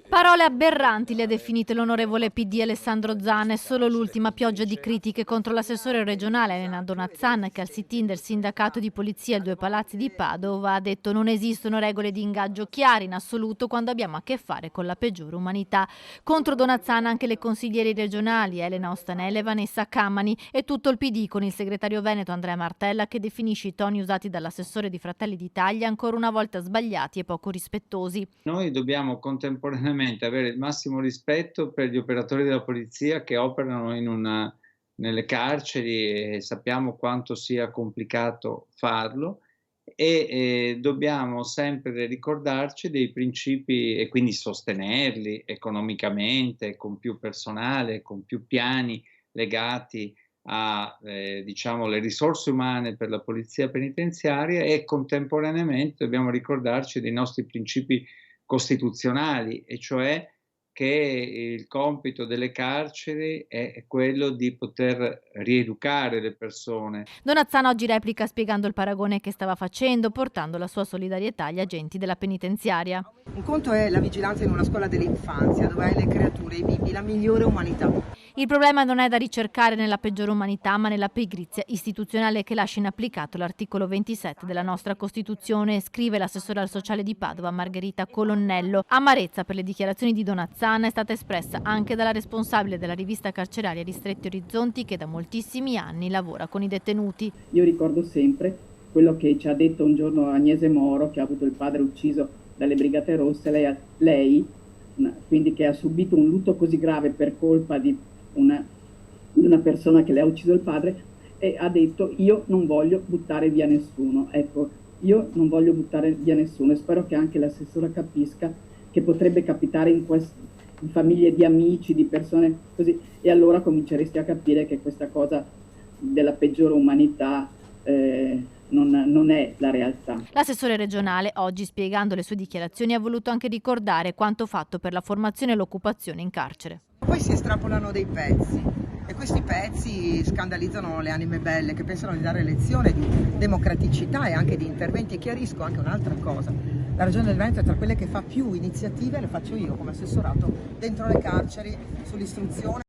Parole aberranti le ha definite l'onorevole PD Alessandro Zan. È solo l'ultima pioggia di critiche contro l'assessore regionale Elena Donazzan, che al sit-in del sindacato di polizia ai Due Palazzi di Padova ha detto: non esistono regole di ingaggio chiare in assoluto quando abbiamo a che fare con la peggiore umanità. Contro Donazzan anche le consiglieri regionali Elena Ostanele e Vanessa Camani e tutto il PD, con il segretario veneto Andrea Martella che definisce i toni usati dall'assessore di Fratelli d'Italia ancora una volta sbagliati e poco rispettosi. Noi dobbiamo contemporaneamente avere il massimo rispetto per gli operatori della polizia che operano nelle carceri e sappiamo quanto sia complicato farlo e dobbiamo sempre ricordarci dei principi e quindi sostenerli economicamente, con più personale, con più piani legati a, diciamo, le risorse umane per la polizia penitenziaria e contemporaneamente dobbiamo ricordarci dei nostri principi costituzionali, e cioè che il compito delle carceri è quello di poter rieducare le persone. Donazzan oggi replica spiegando il paragone che stava facendo, portando la sua solidarietà agli agenti della penitenziaria. Un conto è la vigilanza in una scuola dell'infanzia, dove hai le creature, i bimbi, la migliore umanità. Il problema non è da ricercare nella peggiore umanità, ma nella pigrizia istituzionale che lascia inapplicato l'articolo 27 della nostra Costituzione, scrive l'assessore al sociale di Padova Margherita Colonnello. Amarezza per le dichiarazioni di Donazzan è stata espressa anche dalla responsabile della rivista carceraria Ristretti Orizzonti, che da moltissimi anni lavora con i detenuti. Io ricordo sempre quello che ci ha detto un giorno Agnese Moro, che ha avuto il padre ucciso dalle Brigate Rosse, lei quindi che ha subito un lutto così grave per colpa di una persona che le ha ucciso il padre, e ha detto: io non voglio buttare via nessuno. Ecco, io non voglio buttare via nessuno, e spero che anche l'assessora capisca che potrebbe capitare in famiglie di amici, di persone così, e allora cominceresti a capire che questa cosa della peggiore umanità non è la realtà. L'assessore regionale oggi, spiegando le sue dichiarazioni, ha voluto anche ricordare quanto fatto per la formazione e l'occupazione in carcere. Poi si estrapolano dei pezzi e questi pezzi scandalizzano le anime belle che pensano di dare lezione di democraticità e anche di interventi. E chiarisco anche un'altra cosa: la Regione del Veneto è tra quelle che fa più iniziative, le faccio io come assessorato, dentro le carceri, sull'istruzione.